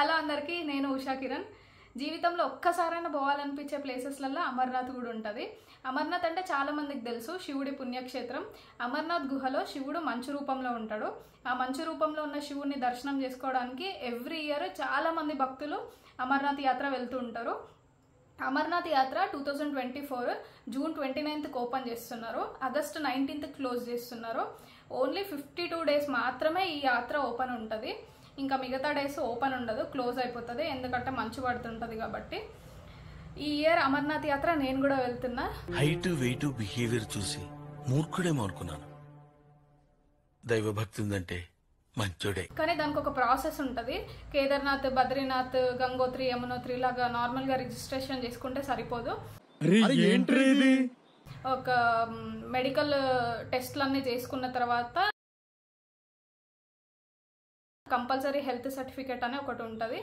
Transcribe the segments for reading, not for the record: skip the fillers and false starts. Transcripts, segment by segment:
Hello అందరికీ, నేను ఉషా కిరణ్. జీవితంలో ఒక్కసారైనా పోవాలనిపించే ప్లేసెస్లలో అమర్నాథ్ కూడా ఉంటుంది. అమర్నాథ్ అంటే చాలా మందికి తెలుసు, శివుడి పుణ్యక్షేత్రం. అమర్నాథ్ గుహలో శివుడు మంచు రూపంలో ఉంటాడు. ఆ మంచు రూపంలో ఉన్న శివుడిని దర్శనం చేసుకోవడానికి ఎవ్రీ ఇయర్ చాలా మంది భక్తులు అమర్నాథ్ యాత్ర వెళ్తూ ఉంటారు. అమర్నాథ్ యాత్ర 2024 జూన్ 29th ఓపెన్ చేస్తున్నారు, ఆగస్ట్ 19th క్లోజ్ చేస్తున్నారు. ఓన్లీ 52 days మాత్రమే ఈ యాత్ర ఓపెన్ ఉంటుంది. ఇంకా మిగతా డేస్ ఓపెన్ ఉండదు, క్లోజ్ అయిపోతుంది. ఎందుకంటే మంచు పడుతుంటుంది కాబట్టి. ఈ ఇయర్ అమర్నాథ్ యాత్ర నేను కూడా వెళ్తున్నా. హైట్ వెయిట్ బిహేవియర్ చూసి మూర్ఖుడేమో అనుకున్నాను. దైవ భక్తి ఉందంటే మంచోడే. కానీ దానికి ఒక ప్రాసెస్ ఉంటుంది. కేదార్నాథ్, బద్రీనాథ్, గంగోత్రి, యమునోత్రి లాగా నార్మల్గా రిజిస్ట్రేషన్ చేసుకుంటే సరిపోదు. ఒక మెడికల్ టెస్ట్లన్నీ చేసుకున్న తర్వాత కంపల్సరీ హెల్త్ సర్టిఫికేట్ అనే ఒకటి ఉంటుంది.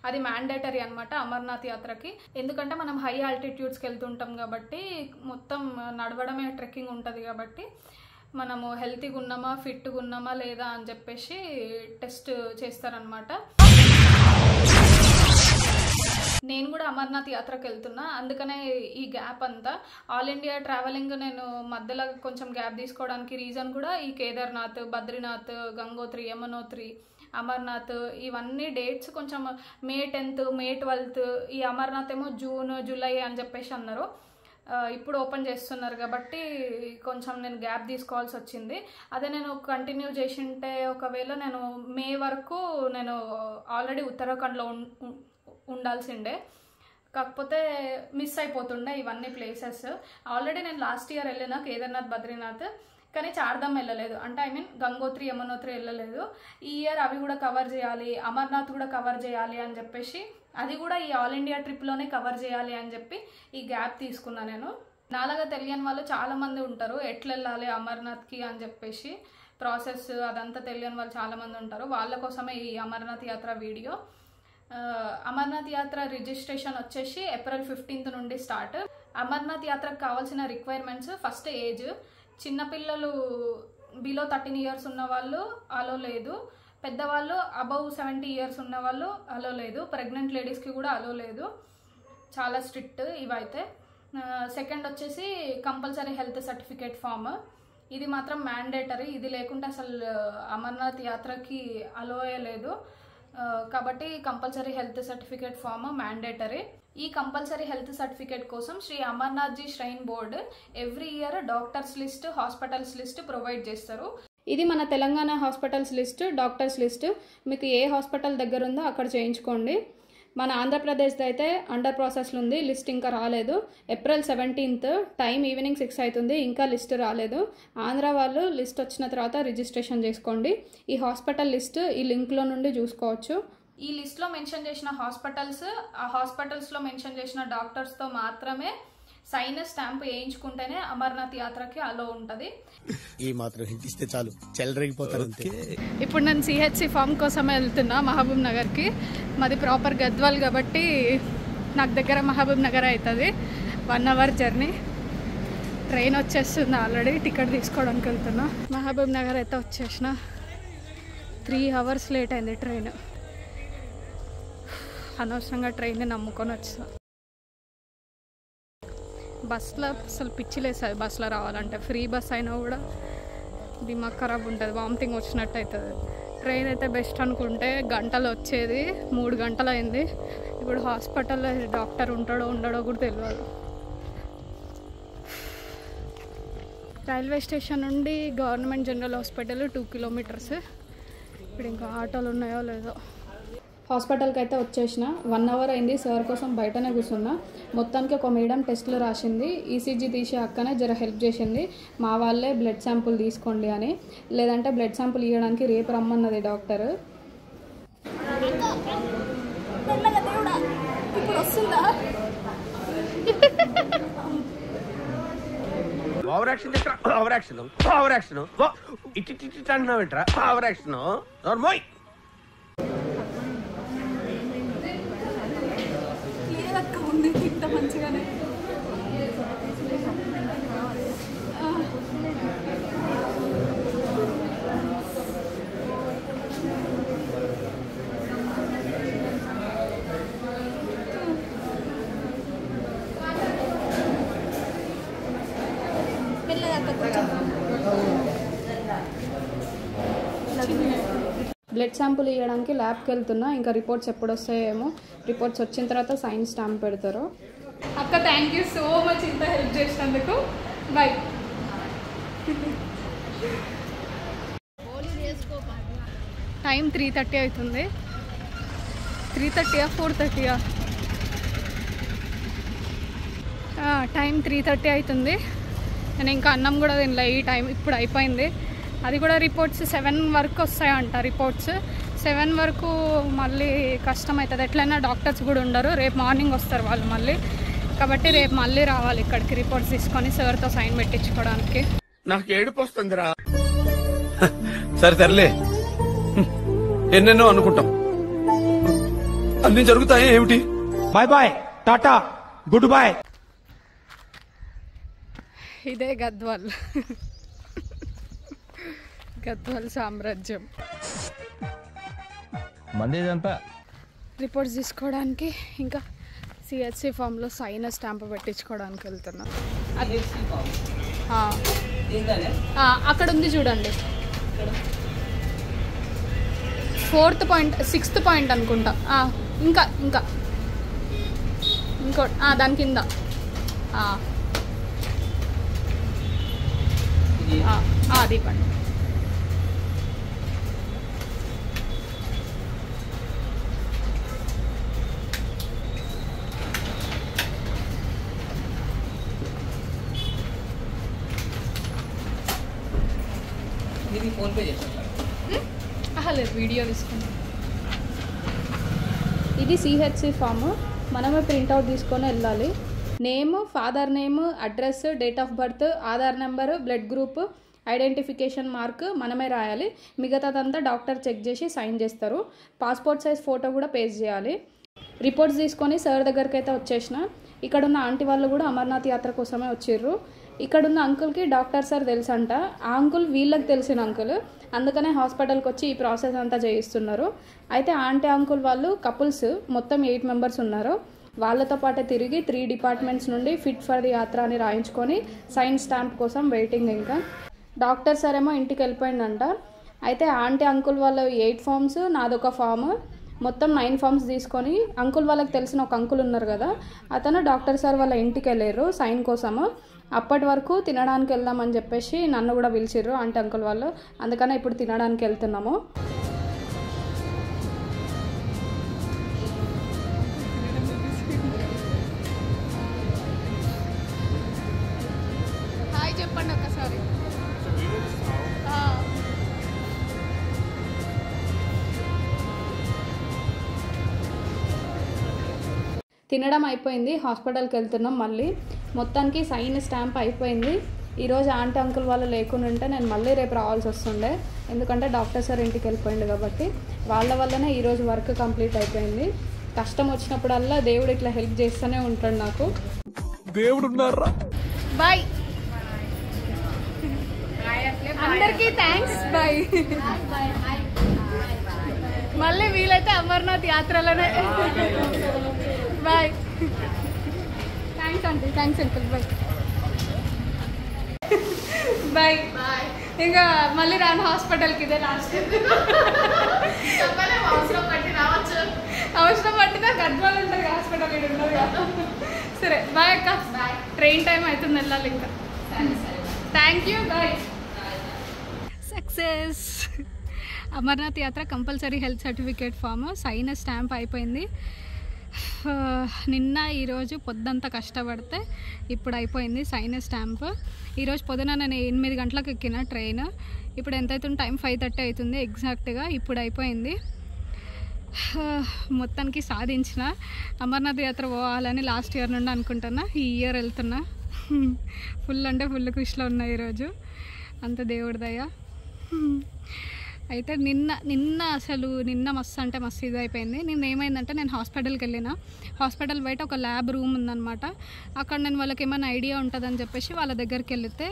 అది మ్యాండేటరీ అనమాట అమర్నాథ్ యాత్రకి. ఎందుకంటే మనం హై ఆల్టిట్యూడ్స్కి వెళ్తుంటాం కాబట్టి, మొత్తం నడవడమే ట్రెక్కింగ్ ఉంటుంది కాబట్టి మనము హెల్తీగా ఉన్నామా, ఫిట్గా ఉన్నామా లేదా అని చెప్పేసి టెస్ట్ చేస్తారనమాట. నేను కూడా అమర్నాథ్ యాత్రకు వెళ్తున్నా, అందుకనే ఈ గ్యాప్ అంతా. ఆల్ ఇండియా ట్రావెలింగ్ నేను మధ్యలో కొంచెం గ్యాప్ తీసుకోవడానికి రీజన్ కూడా ఈ కేదార్నాథ్, బద్రీనాథ్, గంగోత్రి, యమునోత్రి, అమర్నాథ్ ఇవన్నీ డేట్స్ కొంచెం మే 10th, మే 12th. ఈ అమర్నాథ్ ఏమో జూన్, జూలై అని చెప్పేసి అన్నారు. ఇప్పుడు ఓపెన్ చేస్తున్నారు కాబట్టి కొంచెం నేను గ్యాప్ తీసుకోవాల్సి వచ్చింది. అదే నేను కంటిన్యూ చేసింటే ఒకవేళ నేను మే వరకు నేను ఆల్రెడీ ఉత్తరాఖండ్లో ఉండాల్సిండే. కాకపోతే మిస్ అయిపోతుండే ఇవన్నీ ప్లేసెస్. ఆల్రెడీ నేను లాస్ట్ ఇయర్ వెళ్ళిన కేదార్నాథ్, బద్రీనాథ్, కానీ చార్ధామ్ వెళ్ళలేదు. అంటే ఐ మీన్ గంగోత్రి, యమునోత్రి వెళ్ళలేదు. ఈ ఇయర్ అవి కూడా కవర్ చేయాలి, అమర్నాథ్ కూడా కవర్ చేయాలి అని చెప్పేసి, అది కూడా ఈ ఆల్ ఇండియా ట్రిప్లోనే కవర్ చేయాలి అని చెప్పి ఈ గ్యాప్ తీసుకున్నా నేను. నాలాగా తెలియని వాళ్ళు చాలామంది ఉంటారు, ఎట్లా వెళ్ళాలి అమర్నాథ్కి అని చెప్పేసి ప్రాసెస్ అదంతా తెలియని వాళ్ళు చాలామంది ఉంటారు. వాళ్ళ కోసమే ఈ అమర్నాథ్ యాత్ర వీడియో. అమర్నాథ్ యాత్ర రిజిస్ట్రేషన్ వచ్చేసి ఏప్రిల్ 15th నుండి స్టార్ట్. అమర్నాథ్ యాత్రకు కావాల్సిన రిక్వైర్మెంట్స్: ఫస్ట్ ఏజ్, చిన్నపిల్లలు బిలో 13 years ఉన్న వాళ్ళు అలో లేదు, పెద్దవాళ్ళు అబవ్ 70 years ఉన్న వాళ్ళు అలో లేదు, ప్రెగ్నెంట్ లేడీస్కి కూడా అలో లేదు. చాలా స్ట్రిక్ట్ ఇవైతే. సెకండ్ వచ్చేసి కంపల్సరీ హెల్త్ సర్టిఫికేట్ ఫామ్. ఇది మాత్రం మ్యాండేటరీ, ఇది లేకుంటే అసలు అమర్నాథ్ యాత్రకి అలోయే లేదు. కాబట్టి compulsory health certificate form mandatory. ఈ కంపల్సరీ హెల్త్ సర్టిఫికేట్ కోసం Shri Amarnathji shrine board every year doctors list, hospitals list provide చేస్తారు. ఇది మన Telangana hospitals list, doctors list. మీకు ఏ హాస్పిటల్ దగ్గర ఉందో అక్కడ చేయించుకోండి. మన ఆంధ్రప్రదేశ్ది అయితే అండర్ ప్రాసెస్లో ఉంది, లిస్ట్ ఇంకా రాలేదు. ఏప్రిల్ 17th టైం ఈవినింగ్ 6 అవుతుంది, ఇంకా లిస్ట్ రాలేదు. ఆంధ్ర వాళ్ళు లిస్ట్ వచ్చిన తర్వాత రిజిస్ట్రేషన్ చేసుకోండి. ఈ హాస్పిటల్ లిస్ట్ ఈ లింక్లో నుండి చూసుకోవచ్చు. ఈ లిస్ట్లో మెన్షన్ చేసిన హాస్పిటల్స్, ఆ హాస్పిటల్స్లో మెన్షన్ చేసిన డాక్టర్స్తో మాత్రమే సైన్, స్టాంప్ వేయించుకుంటేనే అమర్నాథ్ యాత్రకి అలో ఉంటుంది. ఈ మాత్రం హింట్ ఇస్తే చాలు, చెలరేగిపోతారు. ఇప్పుడు నేను సిహెచ్సి ఫామ్ కోసం వెళ్తున్నా మహబూబ్ నగర్కి. మాది ప్రాపర్ గద్వాల్ కాబట్టి నాకు దగ్గర మహబూబ్ నగర్ అవుతుంది. 1 hour జర్నీ. ట్రైన్ వచ్చేస్తుంది ఆల్రెడీ, టికెట్ తీసుకోవడానికి వెళ్తున్నా. మహబూబ్ నగర్ అయితే వచ్చేసిన. 3 hours లేట్ అయింది ట్రైన్. అనవసరంగా ట్రైన్ని నమ్ముకొని వచ్చా. బస్సులో అసలు పిచ్చిలేస్తుంది. బస్సులో రావాలంటే ఫ్రీ బస్ అయినా కూడా దిమాగ్ ఖరాబ్ ఉంటుంది, వామిటింగ్ వచ్చినట్టు అవుతుంది. ట్రైన్ అయితే బెస్ట్ అనుకుంటే గంటలు వచ్చేది, 3 గంటలు అయింది. ఇప్పుడు హాస్పిటల్లో డాక్టర్ ఉంటాడో ఉండడో కూడా తెలియదు. రైల్వే స్టేషన్ నుండి గవర్నమెంట్ జనరల్ హాస్పిటల్ 2 kilometers. ఇప్పుడు ఇంకా ఆటోలు ఉన్నాయో లేదో. హాస్పిటల్కి అయితే వచ్చేసిన. 1 hour అయింది. సార్ కోసం బయటనే కూర్చున్నా. మొత్తానికి ఒక మేడం టెస్టులు రాసింది. ఈసీజీ తీసే అక్కనే జర హెల్ప్ చేసింది. మా వాళ్ళే బ్లడ్ శాంపుల్ తీసుకోండి అని, లేదంటే బ్లడ్ శాంపుల్ ఇవ్వడానికి రేపు రమ్మన్నది డాక్టర్. ఇంత మంచిగానే బ్లడ్ శాంపుల్ ఇవ్వడానికి ల్యాబ్కి వెళ్తున్నా. ఇంకా రిపోర్ట్స్ ఎప్పుడు వస్తాయేమో. రిపోర్ట్స్ వచ్చిన తర్వాత సైన్ స్టాంప్ పెడతారు. అక్క థ్యాంక్ యూ సో మచ్ ఇంత హెల్ప్ చేసినందుకు. బాయ్. టైం 3:30 అవుతుంది. 3:30 4:30 టైం 3:30 అవుతుంది. నేను ఇంకా అన్నం కూడా తినలే. ఈ టైం ఇప్పుడు అయిపోయింది. అది కూడా రిపోర్ట్స్ 7 వరకు వస్తాయంట. రిపోర్ట్స్ 7 వరకు మళ్ళీ కష్టం అవుతుంది. ఎట్లయినా డాక్టర్స్ కూడా ఉండరు. రేపు మార్నింగ్ వస్తారు వాళ్ళు మళ్ళీ. కాబట్టి రేపు మళ్ళీ రావాలి ఇక్కడికి రిపోర్ట్స్ తీసుకొని సార్తో సైన్ పెట్టించుకోవడానికి. నాకు ఏడుపు వస్తుందిరా. సరే తరలే, ఎన్నెన్నో అనుకుంటాం, అన్ని జరుగుతాయి ఏమిటి. Bye bye, tata, goodbye. ఇదే గద్వాల్. గద్వాల్ సామ్రాజ్యం. మందేదంతా రిపోర్ట్స్ తీసుకోవడానికి ఇంకా సిహెచ్సి ఫామ్లో సైన్ స్టాంప్ పెట్టించుకోవడానికి వెళ్తున్నా. అక్కడ ఉంది చూడండి. 4th పాయింట్ 6th పాయింట్ అనుకుంటా. ఇంకా ఇంకా ఇంకో దాని కింద అది పండి. లేదు, వీడియో తీసుకున్నాం. ఇది సిహెచ్సి ఫామ్. మనమే ప్రింట్అవుట్ తీసుకొని వెళ్ళాలి. Name, father name, address, date of birth, Aadhaar number, blood group, identification mark మనమే రాయాలి. మిగతాదంతా డాక్టర్ చెక్ చేసి సైన్ చేస్తారు. పాస్పోర్ట్ సైజ్ ఫోటో కూడా పేస్ట్ చేయాలి. రిపోర్ట్స్ తీసుకొని సార్ దగ్గరికి అయితే వచ్చేసిన. ఇక్కడున్న ఆంటీ వాళ్ళు కూడా అమర్నాథ్ యాత్ర కోసమే వచ్చిర్రు. ఇక్కడున్న అంకుల్కి డాక్టర్ సార్ తెలుసంట. ఆ అంకుల్ వీళ్ళకి తెలిసిన అంకుల్. అందుకనే హాస్పిటల్కి వచ్చి ఈ ప్రాసెస్ అంతా చేయిస్తున్నారు. అయితే ఆంటీ అంకుల్ వాళ్ళు కపుల్స్, మొత్తం 8 మెంబర్స్ ఉన్నారు. వాళ్ళతో పాటు తిరిగి 3 డిపార్ట్మెంట్స్ నుండి ఫిట్ ఫర్ ది యాత్ర అని రాయించుకొని సైన్ స్టాంప్ కోసం వెయిటింగ్. ఇంకా డాక్టర్ సార్ ఏమో ఇంటికి వెళ్ళిపోయిందంట. అయితే ఆంటీ అంకుల్ వాళ్ళ 8 ఫామ్స్, నాదొక ఫామ్, మొత్తం 9 ఫామ్స్ తీసుకొని అంకుల్ వాళ్ళకి తెలిసిన ఒక అంకుల్ ఉన్నారు కదా, అతను డాక్టర్ సార్ వాళ్ళ ఇంటికి వెళ్ళారు సైన్ కోసము. అప్పటి వరకు తినడానికి వెళ్దామని చెప్పేసి నన్ను కూడా పిలిచిర్రు ఆంటీ అంకుల్ వాళ్ళు. అందుకనే ఇప్పుడు తినడానికి వెళ్తున్నాము. హాయ్ చెప్పండి ఒక్కసారి. తినడం అయిపోయింది. హాస్పిటల్కి వెళ్తున్నాం మళ్ళీ. మొత్తానికి సైన్ స్టాంప్ అయిపోయింది. ఈరోజు ఆంటీ అంకుల్ వాళ్ళు లేకుండా ఉంటే నేను మళ్ళీ రేపు రావాల్సి వస్తుండే. ఎందుకంటే డాక్టర్ సార్ ఇంటికి వెళ్ళిపోయింది కాబట్టి. వాళ్ళ వల్లనే ఈరోజు వర్క్ కంప్లీట్ అయిపోయింది. కష్టం వచ్చినప్పుడల్లా దేవుడు ఇట్లా హెల్ప్ చేస్తూనే ఉంటాడు నాకు. దేవుడు ఉన్నారా. బాయ్ అందరికీ థ్యాంక్స్. బాయ్. మళ్ళీ వీలైతే అమర్నాథ్ యాత్రలోనే. Bye. Thanks aunty. Thanks uncle. Bye bye. Bye. ఇంకా మళ్ళీ రాను హాస్పిటల్కి. ఇదే లాస్ట్. అవసరం పట్టినా గద్వాలు ఉంటుంది హాస్పిటల్. ఇది ఉండదు కదా. సరే బాయ్ అక్క. బాయ్. ట్రైన్ టైం అవుతుంది, వెళ్ళాలి ఇంకా. Thank you. Bye. Success. Amarnath యాత్ర compulsory health certificate form, sign stamp అయిపోయింది. నిన్న ఈరోజు పొద్దంతా కష్టపడితే ఇప్పుడు అయిపోయింది సైన్ స్టాంప్. ఈరోజు పొద్దున నేను 8 గంటలకు ఎక్కిన ట్రైన్. ఇప్పుడు ఎంత అవుతుంది టైం? 5:30 అవుతుంది ఎగ్జాక్ట్గా. ఇప్పుడు అయిపోయింది. మొత్తానికి సాధించిన. అమర్నాథ్ యాత్ర పోవాలని లాస్ట్ ఇయర్ నుండి అనుకుంటున్నా. ఈ ఇయర్ వెళ్తున్నా. ఫుల్ అంటే ఫుల్ ఖుషిలో ఉన్నా ఈరోజు. అంత దేవుడి దయ. అయితే నిన్న అసలు మస్తు అంటే మస్తు ఇది అయిపోయింది. నిన్న ఏమైందంటే నేను హాస్పిటల్కి వెళ్ళిన. హాస్పిటల్ బయట ఒక ల్యాబ్ రూమ్ ఉందన్నమాట. అక్కడ నేను వాళ్ళకి ఏమైనా ఐడియా ఉంటుందని చెప్పేసి వాళ్ళ దగ్గరికి వెళితే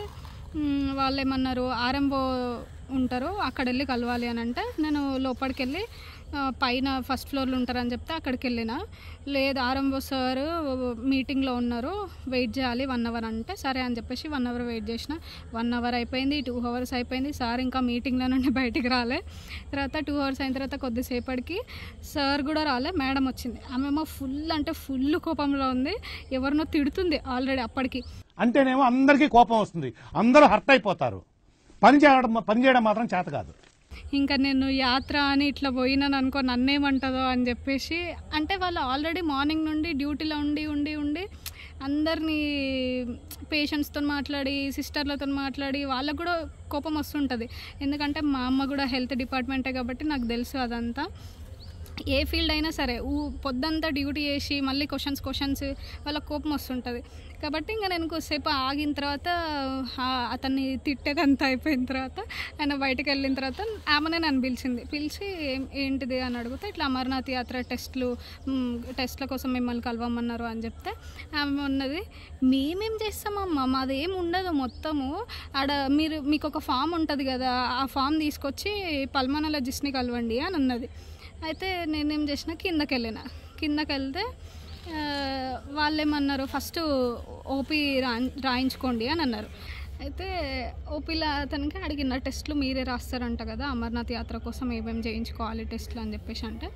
వాళ్ళు ఏమన్నారు, ఆర్ఎంఓ ఉంటారు అక్కడ వెళ్ళి కలవాలి అని అంటే, నేను లోపలికి వెళ్ళి పైన ఫస్ట్ ఫ్లోర్లో ఉంటారని చెప్తే అక్కడికి వెళ్ళిన. లేదు ఆర్ఎంఓ సార్ మీటింగ్లో ఉన్నారు, వెయిట్ చేయాలి 1 అవర్ అంటే సరే అని చెప్పేసి 1 అవర్ వెయిట్ చేసిన. 1 అవర్ అయిపోయింది, 2 అవర్స్ అయిపోయింది, సార్ ఇంకా మీటింగ్లో నుండి బయటికి రాలే. తర్వాత 2 అవర్స్ అయిన తర్వాత కొద్దిసేపటికి సార్ కూడా రాలే, మేడం వచ్చింది. ఆమెమో ఫుల్ కోపంలో ఉంది, ఎవరినో తిడుతుంది ఆల్రెడీ అప్పటికి. అంటేనేమో అందరికీ కోపం వస్తుంది, అందరూ హర్ట్ అయిపోతారు. పని చేయడం మాత్రం చేత కాదు. ఇంకా నేను యాత్ర అని ఇట్లా పోయినాను అనుకో, నన్నేమంటుందో అని చెప్పేసి, అంటే వాళ్ళు ఆల్రెడీ మార్నింగ్ నుండి డ్యూటీలో ఉండి అందరినీ పేషెంట్స్తో మాట్లాడి సిస్టర్లతో మాట్లాడి వాళ్ళకు కూడా కోపం వస్తుంటుంది. ఎందుకంటే మా అమ్మ కూడా హెల్త్ డిపార్ట్మెంటే కాబట్టి నాకు తెలుసు అదంతా. ఏ ఫీల్డ్ అయినా సరే పొద్దంతా డ్యూటీ చేసి మళ్ళీ క్వశ్చన్స్ వాళ్ళకి కోపం వస్తుంటుంది. కాబట్టి ఇంకా నేను కొద్దిసేపు ఆగిన తర్వాత అతన్ని తిట్టేదంతా అయిపోయిన తర్వాత ఆయన బయటకు వెళ్ళిన తర్వాత ఆమెనే నన్ను పిలిచి ఏంటిది అని అడిగితే ఇట్లా అమర్నాథ్ యాత్ర టెస్ట్ల కోసం మిమ్మల్ని కలవమన్నారు అని చెప్తే ఆమె ఉన్నది, మేమేం చేస్తామమ్మా, మాదేం ఉండదు, మొత్తము ఆడ మీకు ఒక ఫామ్ ఉంటుంది కదా, ఆ ఫామ్ తీసుకొచ్చి పల్మనాలజిస్ట్ని కలవండి అని అన్నది. అయితే నేనేం చేసిన, కిందకి వెళ్తే వాళ్ళు ఏమన్నారు, ఫస్ట్ ఓపీ రాయించుకోండి అని అన్నారు. అయితే ఓపీలో అతనికి అడిగిన, టెస్ట్లు మీరే రాస్తారంట కదా అమర్నాథ్ యాత్ర కోసం, ఏమేమి చేయించుకోవాలి టెస్ట్లు అని చెప్పేసి అంటే,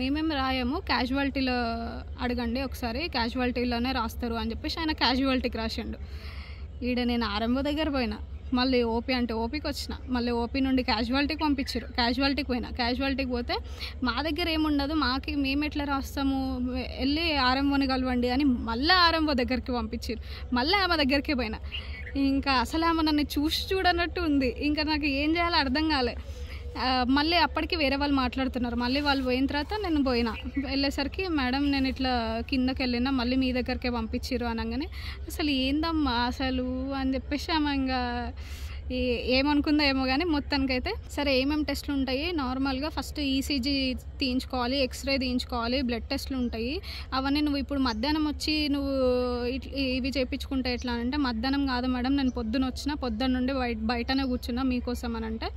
మేమేం రాయము, క్యాజువాలిటీలో అడగండి ఒకసారి, క్యాజువాలిటీలోనే రాస్తారు అని చెప్పేసి ఆయన క్యాజువాలిటీకి రాసిండు. ఈడ నేను ఆర్ఎంఓ దగ్గర పోయినా, మళ్ళీ ఓపీ అంటే ఓపీకి వచ్చిన, మళ్ళీ ఓపీ నుండి క్యాజువాలిటీకి పంపించారు, క్యాజువాలిటీకి పోతే మా దగ్గర ఏముండదు, మేము ఎట్లా రాస్తాము, వెళ్ళి ఆర్ఎంఓని కలవండి అని మళ్ళీ ఆర్ఎంఓ దగ్గరికి పంపించారు. మళ్ళీ ఆమె దగ్గరికి పోయినా, ఇంకా అసలు ఆమె నన్ను చూడనట్టు ఉంది. ఇంకా నాకు ఏం చేయాలో అర్థం కాలే. మళ్ళీ అప్పటికి వేరే వాళ్ళు మాట్లాడుతున్నారు. మళ్ళీ వాళ్ళు పోయిన తర్వాత నేను వెళ్ళేసరికి, మేడం నేను ఇట్లా కిందకి వెళ్ళినా, మళ్ళీ మీ దగ్గరికే పంపించారు అనగానే, అసలు ఏందమ్మా అసలు అని చెప్పేసి ఆమె ఇంకా ఏమనుకుందో ఏమో కానీ మొత్తానికైతే సరే ఏమేమి టెస్టులు ఉంటాయి, నార్మల్గా ఫస్ట్ ఈసీజీ తీయించుకోవాలి, ఎక్స్రే తీయించుకోవాలి, బ్లడ్ టెస్టులు ఉంటాయి, అవన్నీ నువ్వు ఇప్పుడు మధ్యాహ్నం వచ్చి నువ్వు ఇవి చేయించుకుంటే ఎట్లా అంటే, మధ్యాహ్నం కాదు మేడం, నేను పొద్దున్న నుండి బయటనే కూర్చున్నా మీకోసం అని అంటే,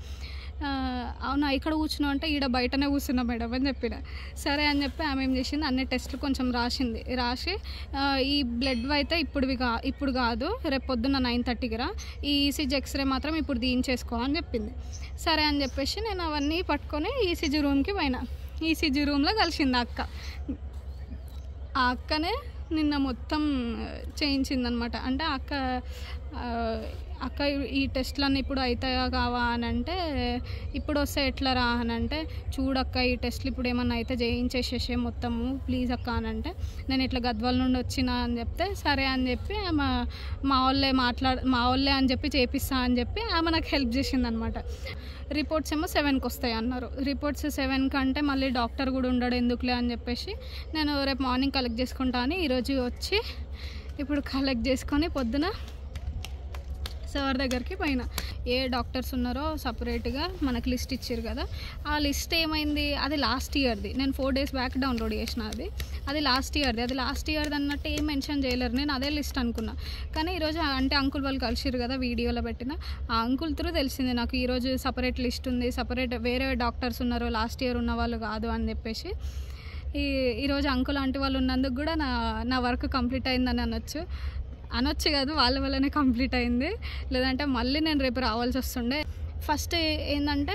అవునా ఇక్కడ కూర్చున్నావు అంటే, ఈడ బయటనే కూర్చున్నా మేడం అని చెప్పిన. సరే అని చెప్పి ఆమె ఏం చేసింది, అన్ని టెస్టులు కొంచెం రాసి ఈ బ్లడ్ అయితే ఇప్పుడు కాదు, రేపు పొద్దున్న 9:30కి రా, ఈ ఈసీజీ ఎక్స్రే మాత్రం ఇప్పుడు తీయించేసుకో అని చెప్పింది. సరే అని చెప్పేసి నేను అవన్నీ పట్టుకొని ఈసీజీ రూమ్కి పోయినా. ఈసీజీ రూమ్లో కలిసింది ఆ అక్కనే నిన్న మొత్తం చేయించిందనమాట. అంటే అక్క ఈ టెస్ట్లన్నీ ఇప్పుడు అవుతాయా కావా అని అంటే, ఇప్పుడు వస్తే ఎట్లా రా అని అంటే, చూడక్క ఈ టెస్ట్లు ఇప్పుడు ఏమన్నా అయితే చేయించేసేసే మొత్తము ప్లీజ్ అక్క అని అంటే, నేను ఇట్లా గద్వాల నుండి వచ్చినా అని చెప్తే సరే అని చెప్పి మా వాళ్ళే అని చెప్పి చేపిస్తా అని చెప్పి ఆమె నాకు హెల్ప్ చేసిందనమాట. రిపోర్ట్స్ ఏమో 7కి వస్తాయి అన్నారు. రిపోర్ట్స్ 7కి అంటే మళ్ళీ డాక్టర్ కూడా ఉండడు ఎందుకులే అని చెప్పేసి నేను రేపు మార్నింగ్ కలెక్ట్ చేసుకుంటా అని ఈరోజు వచ్చి ఇప్పుడు కలెక్ట్ చేసుకొని పొద్దున సార్ దగ్గరికి పోయినా. ఏ డాక్టర్స్ ఉన్నారో సపరేట్గా మనకు లిస్ట్ ఇచ్చారు కదా, ఆ లిస్ట్ ఏమైంది, అది లాస్ట్ ఇయర్ది, నేను 4 days బ్యాక్ డౌన్లోడ్ చేసిన. అది లాస్ట్ ఇయర్ది అన్నట్టు ఏం మెన్షన్ చేయలేరు. నేను అదే లిస్ట్ అనుకున్నా. కానీ ఈరోజు అంటే అంకుల్ వాళ్ళు కలిసిరు కదా, వీడియోలో పెట్టిన ఆ అంకుల్ త్రూ తెలిసింది నాకు ఈరోజు సపరేట్ లిస్ట్ ఉంది, సపరేట్ వేరే డాక్టర్స్ ఉన్నారు, లాస్ట్ ఇయర్ ఉన్న వాళ్ళు కాదు అని చెప్పేసి. ఈరోజు అంకుల్ ఆంటీ వాళ్ళు ఉన్నందుకు కూడా నా వర్క్ కంప్లీట్ అయిందని అనొచ్చు కాదు, వాళ్ళ వల్లనే కంప్లీట్ అయింది. లేదంటే మళ్ళీ నేను రేపు రావాల్సి వస్తుండే. ఫస్ట్ ఏంటంటే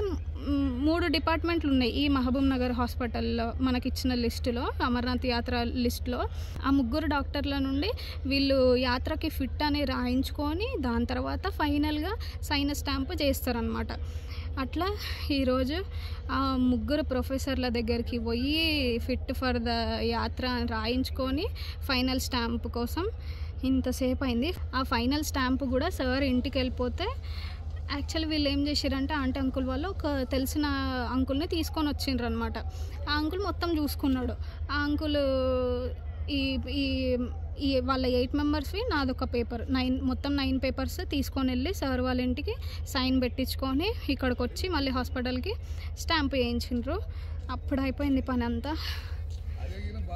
3 డిపార్ట్మెంట్లు ఉన్నాయి ఈ మహబూబ్ నగర్ హాస్పిటల్లో మనకి ఇచ్చిన లిస్టులో, అమర్నాథ్ యాత్ర లిస్టులో. ఆ 3 డాక్టర్ల నుండి వీళ్ళు యాత్రకి ఫిట్ అని రాయించుకొని దాని తర్వాత ఫైనల్గా సైన్ స్టాంప్ చేస్తారనమాట. అట్లా ఈరోజు ఆ 3 ప్రొఫెసర్ల దగ్గరికి పోయి ఫిట్ ఫర్ ద యాత్ర రాయించుకొని ఫైనల్ స్టాంప్ కోసం ఇంతసేపు అయింది. ఆ ఫైనల్ స్టాంప్ కూడా సార్ ఇంటికి వెళ్ళిపోతే, యాక్చువల్లీ వీళ్ళు ఏం చేశారంటే ఆంటీ అంకుల్ వాళ్ళు ఒక తెలిసిన అంకుల్ని తీసుకొని వచ్చిండ్రు అనమాట. ఆ అంకుల్ మొత్తం చూసుకున్నాడు. ఆ అంకుల్ ఈ వాళ్ళ 8 మెంబర్స్వి నాదొక పేపర్, మొత్తం 9 పేపర్స్ తీసుకొని వెళ్ళి సార్ వాళ్ళ ఇంటికి సైన్ పెట్టించుకొని ఇక్కడికి వచ్చి మళ్ళీ హాస్పిటల్కి స్టాంప్ వేయించిండ్రు. అప్పుడు అయిపోయింది పని అంతా.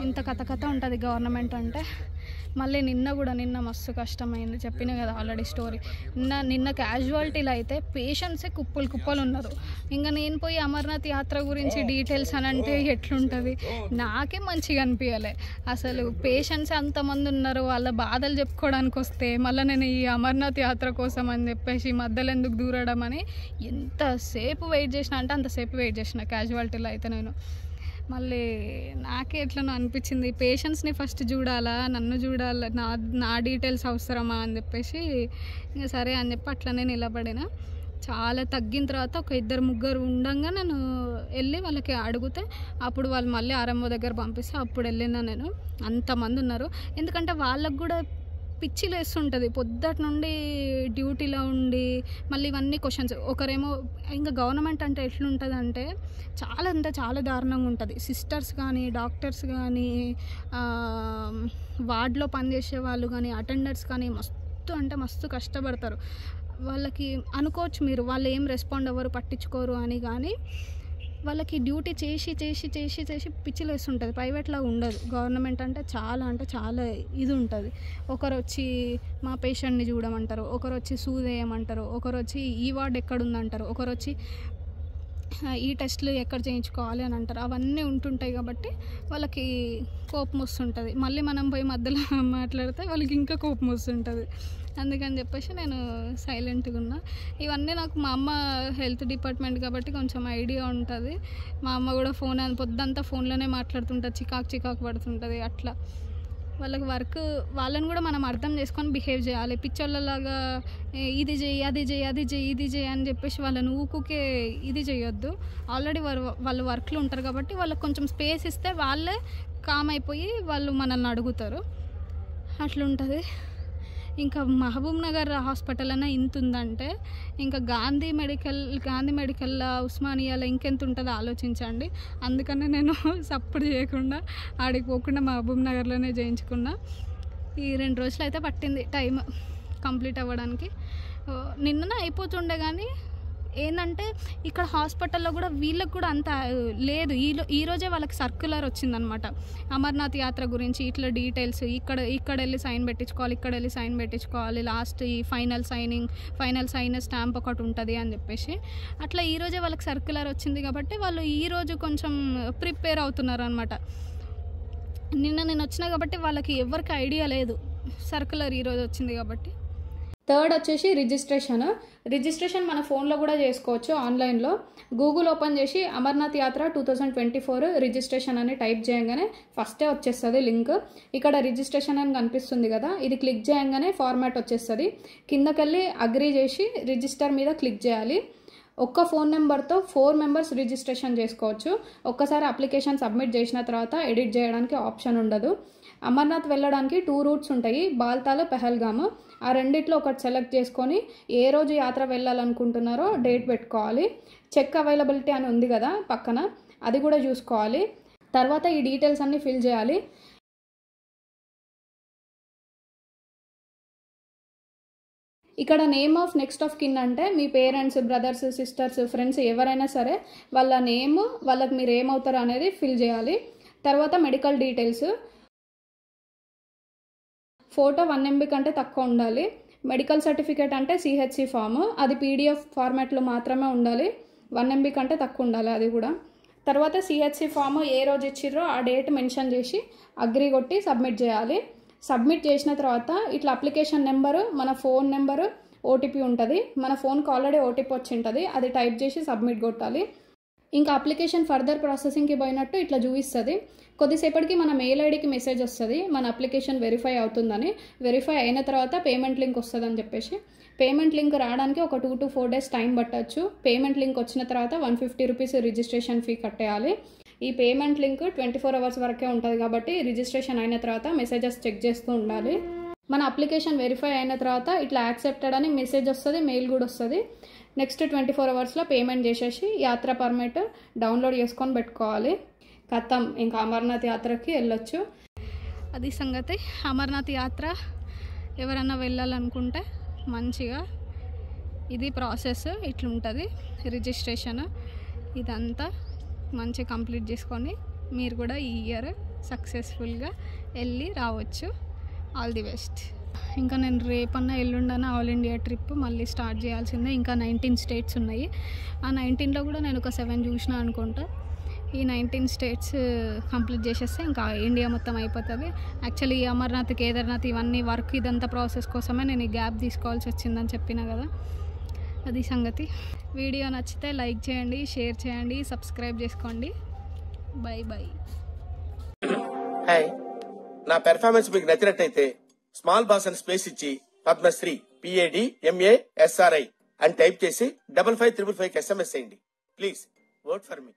ఇంత కథ ఉంటుంది గవర్నమెంట్ అంటే. మళ్ళీ నిన్న మస్తు కష్టమైంది, చెప్పిన కదా ఆల్రెడీ స్టోరీ. నిన్న క్యాజువాలిటీలో అయితే పేషెంట్సే కుప్పలు ఉన్నారు. ఇంకా నేను పోయి అమర్నాథ్ యాత్ర గురించి డీటెయిల్స్ అని అంటే ఎట్లుంటుంది, నాకే మంచిగా అనిపించలే. అసలు పేషెంట్స్ అంతమంది ఉన్నారు, వాళ్ళ బాధలు చెప్పుకోవడానికి వస్తే మళ్ళీ నేను ఈ అమర్నాథ్ యాత్ర కోసం అని చెప్పేసి మధ్యలో ఎందుకు దూరడం అని ఎంతసేపు వెయిట్ చేసిన అంటే అంతసేపు వెయిట్ చేసిన క్యాజువాలిటీలో అయితే. నేను మళ్ళీ నాకే ఎట్లనో అనిపించింది, పేషెంట్స్ని ఫస్ట్ చూడాలా, నన్ను చూడాలా, నా డీటెయిల్స్ అవసరమా అని చెప్పేసి ఇంకా సరే అని చెప్పి అట్లనే నిలబడిన. చాలా తగ్గిన తర్వాత ఒక 2-3 ఉండగా నేను వెళ్ళి వాళ్ళకి అడిగితే అప్పుడు వాళ్ళు మళ్ళీ ఆర్ఎంఓ దగ్గర పంపిస్తే అప్పుడు వెళ్ళినా నేను. అంతమంది ఉన్నారు, ఎందుకంటే వాళ్ళకు కూడా పిచ్చి లేస్తుంటుంది పొద్దుటి నుండి డ్యూటీలో ఉండి మళ్ళీ ఇవన్నీ క్వశ్చన్స్. ఒకరేమో ఇంకా గవర్నమెంట్ అంటే ఎట్లుంటుంది అంటే చాలా దారుణంగా ఉంటుంది. సిస్టర్స్ కానీ, డాక్టర్స్ కానీ, వార్డులో పనిచేసే వాళ్ళు కానీ, అటెండర్స్ కానీ మస్తు కష్టపడతారు. వాళ్ళకి అనుకోవచ్చు మీరు వాళ్ళు ఏం రెస్పాండ్ అవ్వరు, పట్టించుకోరు అని, కానీ వాళ్ళకి డ్యూటీ చేసి పిచ్చిలు వేస్తుంటుంది. ప్రైవేట్లో ఉండదు, గవర్నమెంట్ అంటే చాలా ఇది ఉంటుంది. ఒకరు వచ్చి మా పేషెంట్ని చూడమంటారు, ఒకరు వచ్చి సూదేయమంటారు, ఒకరు వచ్చి ఈ వార్డు ఎక్కడుందంటారు, ఒకరు వచ్చి ఈ టెస్టులు ఎక్కడ చేయించుకోవాలి అని అంటారు. అవన్నీ ఉంటుంటాయి కాబట్టి వాళ్ళకి కోపం వస్తుంటుంది. మళ్ళీ మనం పోయి మధ్యలో మాట్లాడితే వాళ్ళకి ఇంకా కోపం వస్తుంటుంది. అందుకని చెప్పేసి నేను సైలెంట్గా ఉన్నా. ఇవన్నీ నాకు మా అమ్మ హెల్త్ డిపార్ట్మెంట్ కాబట్టి కొంచెం ఐడియా ఉంటుంది. మా అమ్మ కూడా పొద్దంతా ఫోన్లోనే మాట్లాడుతుంటుంది, చికాకు పడుతుంటుంది. అట్లా వాళ్ళకి వాళ్ళని కూడా మనం అర్థం చేసుకొని బిహేవ్ చేయాలి. పిచ్చోళ్ళలాగా ఇది చేయి అని చెప్పేసి వాళ్ళని ఊకుకే ఇది చేయొద్దు. ఆల్రెడీ వాళ్ళు వర్క్లో ఉంటారు కాబట్టి వాళ్ళకి కొంచెం స్పేస్ ఇస్తే వాళ్ళే కామ్ అయిపోయి వాళ్ళు మనల్ని అడుగుతారు. అట్లుంటుంది. ఇంకా మహబూబ్ నగర్ హాస్పిటల్ అన్న ఇంత ఉందంటే ఇంకా గాంధీ మెడికల్ ఉస్మానియాలో ఇంకెంత ఉంటుందో ఆలోచించండి. అందుకనే నేను సపోర్ట్ చేయకుండా ఆడికి పోకుండా మహబూబ్ నగర్లోనే చేయించుకున్నా. ఈ 2 రోజులు అయితే పట్టింది టైం కంప్లీట్ అవ్వడానికి. నిన్ననే అయిపోతుండే కానీ ఏంటంటే ఇక్కడ హాస్పిటల్లో కూడా వీళ్ళకి కూడా అంత లేదు. ఈరోజే వాళ్ళకి సర్క్యులర్ వచ్చిందనమాట అమర్నాథ్ యాత్ర గురించి. ఇట్లా డీటెయిల్స్ ఇక్కడ వెళ్ళి సైన్ పెట్టించుకోవాలి, లాస్ట్ ఈ ఫైనల్ సైన్ స్టాంప్ ఒకటి ఉంటుంది అని చెప్పేసి అట్లా ఈరోజే వాళ్ళకి సర్క్యులర్ వచ్చింది కాబట్టి వాళ్ళు ఈరోజు కొంచెం ప్రిపేర్ అవుతున్నారు అనమాట. నేను వచ్చినా కాబట్టి వాళ్ళకి ఎవరికి ఐడియా లేదు, సర్క్యులర్ ఈరోజు వచ్చింది కాబట్టి. థర్డ్ వచ్చేసి రిజిస్ట్రేషన్ మన ఫోన్లో కూడా చేసుకోవచ్చు ఆన్లైన్లో. గూగుల్ ఓపెన్ చేసి అమర్నాథ్ యాత్ర 2024 రిజిస్ట్రేషన్ అని టైప్ చేయగానే ఫస్టే వచ్చేస్తుంది లింక్. ఇక్కడ రిజిస్ట్రేషన్ అని కనిపిస్తుంది కదా, ఇది క్లిక్ చేయగానే ఫార్మాట్ వచ్చేస్తుంది. కిందకెళ్ళి అగ్రీ చేసి రిజిస్టర్ మీద క్లిక్ చేయాలి. ఒక్క ఫోన్ నెంబర్తో 4 మెంబర్స్ రిజిస్ట్రేషన్ చేసుకోవచ్చు. ఒక్కసారి అప్లికేషన్ సబ్మిట్ చేసిన తర్వాత ఎడిట్ చేయడానికి ఆప్షన్ ఉండదు. అమర్నాథ్ వెళ్ళడానికి 2 రూట్స్ ఉంటాయి, బాల్తాల్, పెహల్గామ్. ఆ రెండిట్లో ఒకటి సెలెక్ట్ చేసుకొని ఏ రోజు యాత్ర వెళ్ళాలనుకుంటున్నారో డేట్ పెట్టుకోవాలి. చెక్ అవైలబిలిటీ అని ఉంది కదా పక్కన, అది కూడా చూసుకోవాలి. తర్వాత ఈ డీటెయిల్స్ అన్నీ ఫిల్ చేయాలి. ఇక్కడ నేమ్ ఆఫ్ నెక్స్ట్ ఆఫ్ కిన్ అంటే మీ పేరెంట్స్, బ్రదర్స్, సిస్టర్స్, ఫ్రెండ్స్ ఎవరైనా సరే వాళ్ళ నేమ్, వాళ్ళకి మీరు ఏమవుతారో అనేది ఫిల్ చేయాలి. తర్వాత మెడికల్ డీటెయిల్స్, ఫోటో 1 MB కంటే తక్కువ ఉండాలి. మెడికల్ సర్టిఫికేట్ అంటే CHC ఫామ్, అది PDF ఫార్మాట్లో మాత్రమే ఉండాలి. 1 MB కంటే తక్కువ ఉండాలి అది కూడా. తర్వాత CHC ఫామ్ ఏ రోజు ఇచ్చిర్రో ఆ డేట్ మెన్షన్ చేసి అగ్రీ కొట్టి సబ్మిట్ చేయాలి. సబ్మిట్ చేసిన తర్వాత ఇట్లా అప్లికేషన్ నెంబరు, మన ఫోన్ నెంబరు, OTP ఉంటుంది. మన ఫోన్కి ఆల్రెడీ OTP వచ్చి ఉంటుంది, అది టైప్ చేసి సబ్మిట్ కొట్టాలి. ఇంకా అప్లికేషన్ ఫర్దర్ ప్రాసెసింగ్కి పోయినట్టు ఇట్లా చూపిస్తుంది. కొద్దిసేపటికి మన మెయిల్ ఐడికి మెసేజ్ వస్తుంది మన అప్లికేషన్ వెరిఫై అవుతుందని. వెరిఫై అయిన తర్వాత పేమెంట్ లింక్ వస్తుందని చెప్పేసి. పేమెంట్ లింక్ రావడానికి ఒక 2 to 4 days టైం పట్టచ్చు. పేమెంట్ లింక్ వచ్చిన తర్వాత 150 రూపీస్ రిజిస్ట్రేషన్ ఫీ కట్టేయాలి. ఈ పేమెంట్ లింక్ 24 hours వరకే ఉంటుంది కాబట్టి రిజిస్ట్రేషన్ అయిన తర్వాత మెసేజెస్ చెక్ చేస్తూ ఉండాలి. మన అప్లికేషన్ వెరిఫై అయిన తర్వాత ఇట్లా యాక్సెప్టెడ్ అని మెసేజ్ వస్తుంది, మెయిల్ కూడా వస్తుంది. నెక్స్ట్ 24 hours పేమెంట్ చేసేసి యాత్ర పర్మిట్ డౌన్లోడ్ చేసుకొని పెట్టుకోవాలి. ఖతం, ఇంకా అమర్నాథ్ యాత్రకి వెళ్ళొచ్చు. అది సంగతి. అమర్నాథ్ యాత్ర ఎవరన్నా వెళ్ళాలనుకుంటే మంచిగా ఇది ప్రాసెస్ ఇట్లుంటుంది. రిజిస్ట్రేషన్ ఇదంతా మంచిగా కంప్లీట్ చేసుకొని మీరు కూడా ఈ ఇయర్ సక్సెస్ఫుల్గా వెళ్ళి రావచ్చు. All the best. ఇంకా నేను రేపన్నా ఎల్లుండన్నా ఆల్ ఇండియా ట్రిప్ మళ్ళీ స్టార్ట్ చేయాల్సిందే. ఇంకా 19 స్టేట్స్ ఉన్నాయి. ఆ 19లో కూడా నేను ఒక 7 చూసిన అనుకుంటా. ఈ 19 స్టేట్స్ కంప్లీట్ చేసేస్తే ఇంకా ఇండియా మొత్తం అయిపోతుంది. యాక్చువల్లీ ఈ అమర్నాథ్, కేదార్నాథ్ ఇవన్నీ వర్క్ ఇదంతా ప్రాసెస్ కోసమే నేను ఈ గ్యాప్ తీసుకోవాల్సి వచ్చిందని చెప్పిన కదా, అది సంగతి. వీడియో నచ్చితే లైక్ చేయండి, షేర్ చేయండి, సబ్స్క్రైబ్ చేసుకోండి. By by. హాయ్, నా పెర్ఫార్మెన్స్ మీకు నచ్చినట్టయితే స్మాల్ బాస్ అని స్పేస్ ఇచ్చి పద్మశ్రీ PADMASRI అని టైప్ చేసి 5555 SMS చేయండి. Please vote for me.